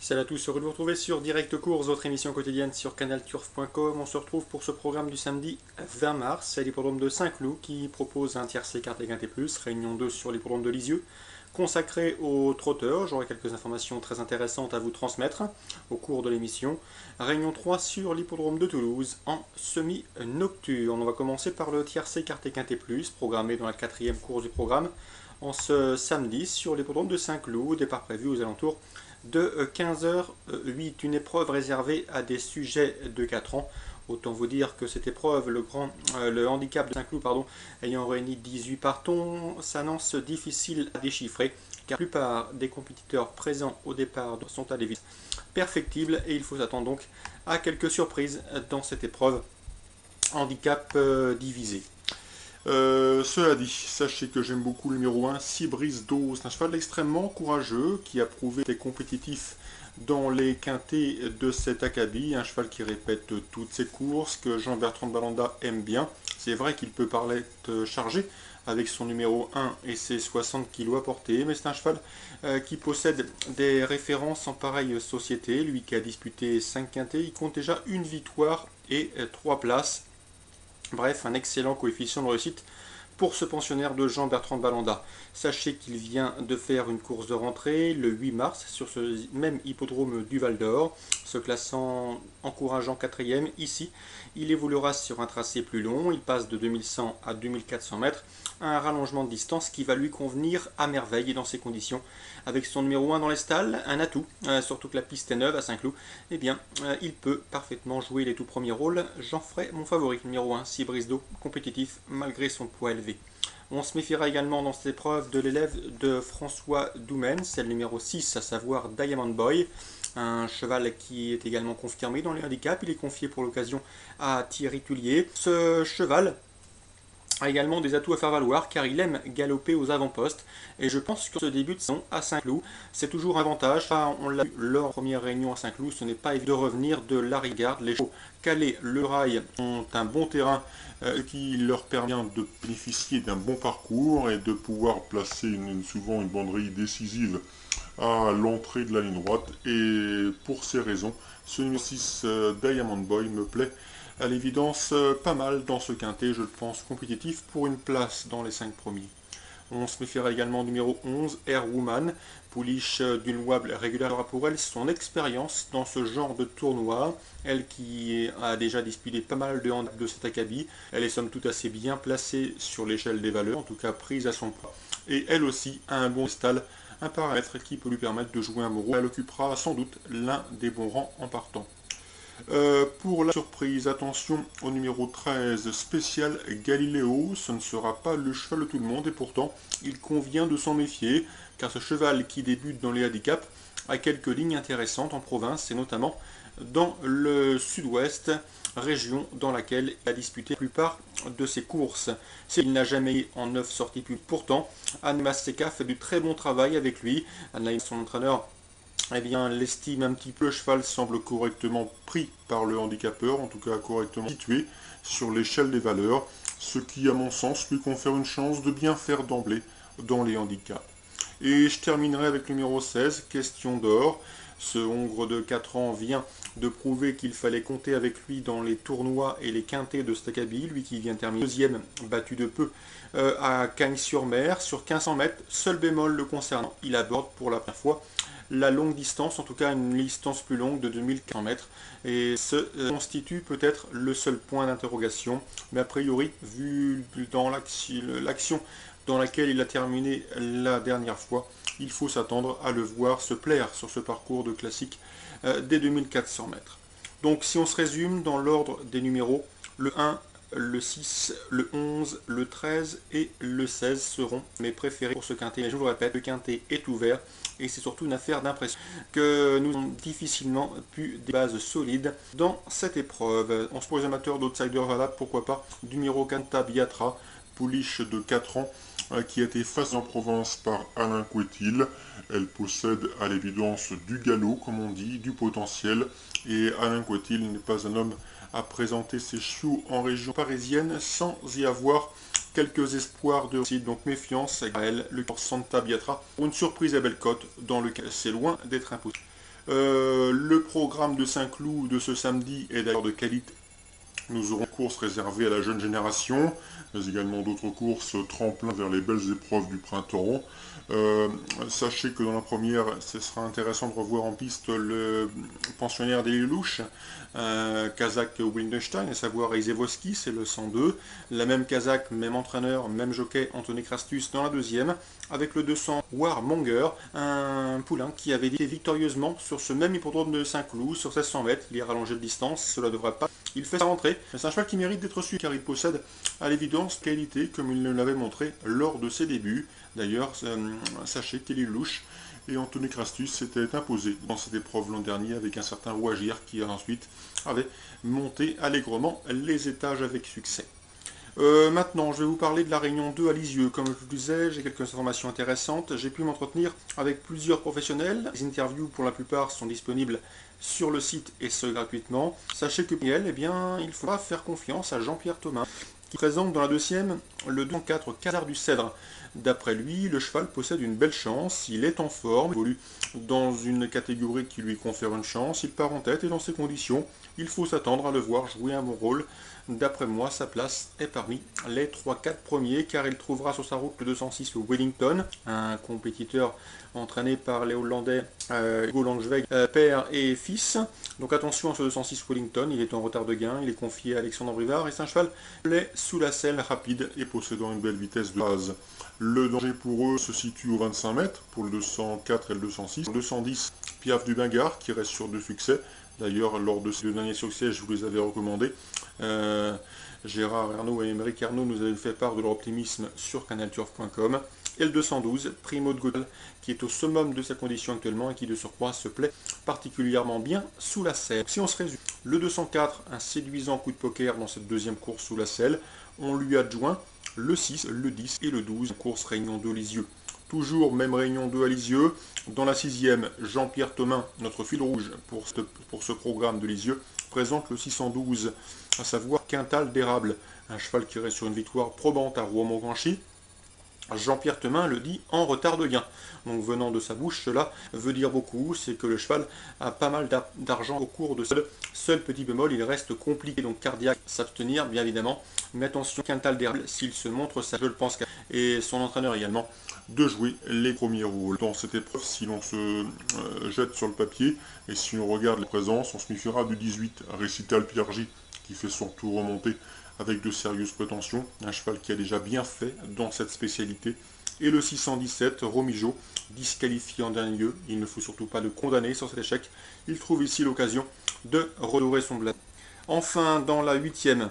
Salut à tous, heureux de vous retrouver sur Direct Course, votre émission quotidienne sur canalturf.com. On se retrouve pour ce programme du samedi 20 mars. C'est l'hippodrome de Saint-Cloud qui propose un tiercé carte et quinté plus, réunion 2 sur l'hippodrome de Lisieux. Consacré aux trotteurs, j'aurai quelques informations très intéressantes à vous transmettre au cours de l'émission. Réunion 3 sur l'hippodrome de Toulouse en semi-nocturne. On va commencer par le tiercé carte et quinté plus, programmé dans la quatrième course du programme en ce samedi sur l'hippodrome de Saint-Cloud. Départ prévu aux alentours de 15h08, une épreuve réservée à des sujets de 4 ans. Autant vous dire que cette épreuve, le handicap de Saint-Cloud, ayant réuni 18 partons, s'annonce difficile à déchiffrer, car la plupart des compétiteurs présents au départ sont à des vitesses perfectibles, et il faut s'attendre donc à quelques surprises dans cette épreuve handicap divisé. Cela dit, sachez que j'aime beaucoup le numéro 1, Cibris d'eau. C'est un cheval extrêmement courageux qui a prouvé être compétitif dans les quintés de cet acabit. Un cheval qui répète toutes ses courses, que Jean-Bertrand de Balanda aime bien. C'est vrai qu'il peut paraître chargé avec son numéro 1 et ses 60 kg à porter, mais c'est un cheval qui possède des références en pareille société. Lui qui a disputé 5 quintés, il compte déjà une victoire et 3 places. Bref, un excellent coefficient de réussite pour ce pensionnaire de Jean-Bertrand de Balanda. Sachez qu'il vient de faire une course de rentrée le 8 mars sur ce même hippodrome du Val d'Or, se classant encourageant 4e ici. Il évoluera sur un tracé plus long, il passe de 2100 à 2400 mètres, un rallongement de distance qui va lui convenir à merveille et dans ces conditions. Avec son numéro 1 dans les stalles, un atout, surtout que la piste est neuve à Saint-Cloud, eh bien, il peut parfaitement jouer les tout premiers rôles. J'en ferai mon favori, numéro 1, Cibris d'eau, compétitif malgré son poids élevé. On se méfiera également dans cette épreuve de l'élève de François Doumen, c'est le numéro 6, à savoir Diamond Boy. Un cheval qui est également confirmé dans les handicaps, il est confié pour l'occasion à Thierry Tullier. Ce cheval a également des atouts à faire valoir car il aime galoper aux avant-postes et je pense que ce début de saison à Saint-Cloud c'est toujours un avantage. On l'a vu lors de la première réunion à Saint-Cloud, ce n'est pas évident de revenir de l'arrière-garde. Les chevaux calés le rail ont un bon terrain qui leur permet de bénéficier d'un bon parcours et de pouvoir placer souvent une banderille décisive à l'entrée de la ligne droite, et pour ces raisons ce numéro 6 Diamond Boy me plaît à l'évidence pas mal dans ce quintet, je le pense compétitif pour une place dans les 5 premiers. On se méfiera également du numéro 11, Air Woman, pouliche d'une louable régulière pour elle, son expérience dans ce genre de tournoi, elle qui a déjà disputé pas mal de handicaps de cet acabit, elle est somme toute assez bien placée sur l'échelle des valeurs, en tout cas prise à son poids, et elle aussi a un bon stall, un paramètre qui peut lui permettre de jouer un bon rôle. Elle occupera sans doute l'un des bons rangs en partant. Pour la surprise, attention au numéro 13, spécial Galiléo, ce ne sera pas le cheval de tout le monde et pourtant il convient de s'en méfier car ce cheval qui débute dans les handicaps a quelques lignes intéressantes en province et notamment dans le sud-ouest, région dans laquelle il a disputé la plupart de ses courses. Il n'a jamais eu en 9 sorties publiques. Pourtant, Anne Masseca fait du très bon travail avec lui. Anne, son entraîneur, eh bien, l'estime un petit peu. Le cheval semble correctement pris par le handicapeur, en tout cas correctement situé sur l'échelle des valeurs, ce qui, à mon sens, lui confère une chance de bien faire d'emblée dans les handicaps. Et je terminerai avec le numéro 16, Question d'or. Ce Hongre de 4 ans vient de prouver qu'il fallait compter avec lui dans les tournois et les quintés de cet acabit, lui qui vient terminer deuxième, battu de peu à Cagnes-sur-Mer, sur 1500 mètres, seul bémol le concernant, il aborde pour la première fois la longue distance, en tout cas une distance plus longue de 2400 mètres, et ce constitue peut-être le seul point d'interrogation, mais a priori, vu dans l'action dans laquelle il a terminé la dernière fois, il faut s'attendre à le voir se plaire sur ce parcours de classique des 2400 mètres. Donc si on se résume dans l'ordre des numéros, le 1, le 6, le 11, le 13 et le 16 seront mes préférés pour ce quintet. Mais je vous le répète, le quintet est ouvert et c'est surtout une affaire d'impression que nous avons difficilement pu des bases solides dans cette épreuve. On se pose amateurs d'outsider valable, pourquoi pas, du numéro Canta Biatra, pouliche de 4 ans, qui a été faite en Provence par Alain Couetil. Elle possède à l'évidence du galop, comme on dit, du potentiel, et Alain Couetil n'est pas un homme à présenter ses chevaux en région parisienne sans y avoir quelques espoirs de réussite. Donc méfiance à elle, le Santa Biatra, pour une surprise à belle cote, dans lequel c'est loin d'être impossible. Le programme de Saint-Cloud de ce samedi est d'ailleurs de qualité. Nous aurons une course réservée à la jeune génération, mais également d'autres courses tremplin vers les belles épreuves du printemps. Sachez que dans la première, ce sera intéressant de revoir en piste le pensionnaire des Lelouch, Kazakh Wildenstein, à savoir Izevoski, c'est le 102. La même Kazakh, même entraîneur, même jockey, Anthony Crastus dans la deuxième, avec le 200 Warmonger, un poulain qui avait été victorieusement sur ce même hippodrome de Saint-Cloud, sur 1600 mètres. Il est rallongé de distance, cela devrait pas. Il fait sa rentrée, mais c'est un cheval qui mérite d'être suivi car il possède à l'évidence qualité comme il l'avait montré lors de ses débuts. D'ailleurs, sachez qu'Eli Louche et Anthony Crastus s'étaient imposés dans cette épreuve l'an dernier avec un certain Ouagir qui ensuite avait monté allègrement les étages avec succès. Maintenant, je vais vous parler de la Réunion 2 à Lisieux. Comme je vous disais, j'ai quelques informations intéressantes. J'ai pu m'entretenir avec plusieurs professionnels. Les interviews, pour la plupart, sont disponibles sur le site et ce gratuitement. Sachez que pour elle, il faudra faire confiance à Jean-Pierre Thomas, qui présente dans la deuxième le 204 Casar du Cèdre. D'après lui, le cheval possède une belle chance, il est en forme, il évolue dans une catégorie qui lui confère une chance, il part en tête et dans ces conditions, il faut s'attendre à le voir jouer un bon rôle. D'après moi, sa place est parmi les 3-4 premiers, car il trouvera sur sa route le 206 au Wellington, un compétiteur entraîné par les Hollandais Hugo Langeveg, père et fils. Donc attention à ce 206 Wellington, il est en retard de gain, il est confié à Alexandre Brivard, et c'est un cheval plaît sous la selle, rapide et possédant une belle vitesse de base. Le danger pour eux se situe aux 25 mètres, pour le 204 et le 206. Le 210, Piaf du Bingard, qui reste sur 2 succès. D'ailleurs, lors de ces 2 derniers succès, je vous les avais recommandés. Gérard Arnaud et Émeric Arnaud nous avaient fait part de leur optimisme sur canalturf.com. Et le 212, Primo de Godal, qui est au summum de sa condition actuellement et qui de surcroît se plaît particulièrement bien sous la selle. Si on se résume, le 204, un séduisant coup de poker dans cette deuxième course sous la selle. On lui adjoint le 6, le 10 et le 12, course Réunion 2 Lisieux. Toujours même Réunion 2 à Lisieux. Dans la sixième, Jean-Pierre Thomas, notre fil rouge pour ce programme de Lisieux, présente le 612, à savoir Quintal d'érable, un cheval qui reste sur une victoire probante à Rouen-Montgranchi. Jean-Pierre Thomas le dit en retard de gain. Donc venant de sa bouche, cela veut dire beaucoup, c'est que le cheval a pas mal d'argent au cours de seul petit bémol, il reste compliqué, donc cardiaque, s'abstenir bien évidemment. Mais attention, Quintal d'érable, s'il se montre ça, je le pense, et son entraîneur également, de jouer les premiers rôles. Dans cette épreuve, si l'on se jette sur le papier, et si on regarde les présences, on se méfiera du 18, Récital Pierre J, qui fait son tour remonté avec de sérieuses prétentions, un cheval qui a déjà bien fait dans cette spécialité. Et le 617, Romijo, disqualifié en dernier lieu, il ne faut surtout pas le condamner sur cet échec, il trouve ici l'occasion de redorer son blason. Enfin, dans la 8e,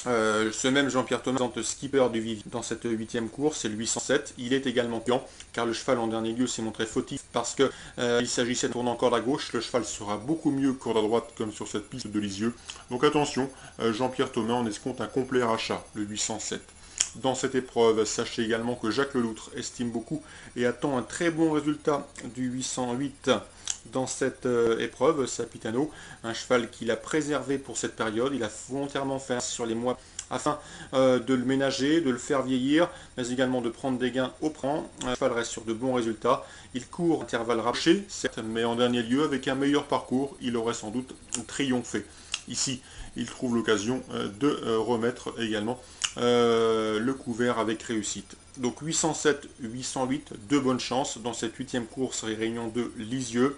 ce même Jean-Pierre Thomas présente skipper du Vivier dans cette 8e course, c'est le 807. Il est également piant, car le cheval en dernier lieu s'est montré fautif parce que il s'agissait de tourner en corde à gauche. Le cheval sera beaucoup mieux corde à droite comme sur cette piste de Lisieux. Donc attention, Jean-Pierre Thomas en escompte un complet rachat, le 807. Dans cette épreuve, sachez également que Jacques Leloutre estime beaucoup et attend un très bon résultat du 808 dans cette épreuve, Sapitano, un cheval qu'il a préservé pour cette période. Il a volontairement fait sur les mois afin de le ménager, de le faire vieillir, mais également de prendre des gains au printemps. Un cheval reste sur de bons résultats. Il court intervalle rapproché, certes, mais en dernier lieu, avec un meilleur parcours, il aurait sans doute triomphé. Ici, il trouve l'occasion de remettre également le couvert avec réussite. Donc 807, 808, de bonnes chances dans cette 8e course Réunion 2 Lisieux.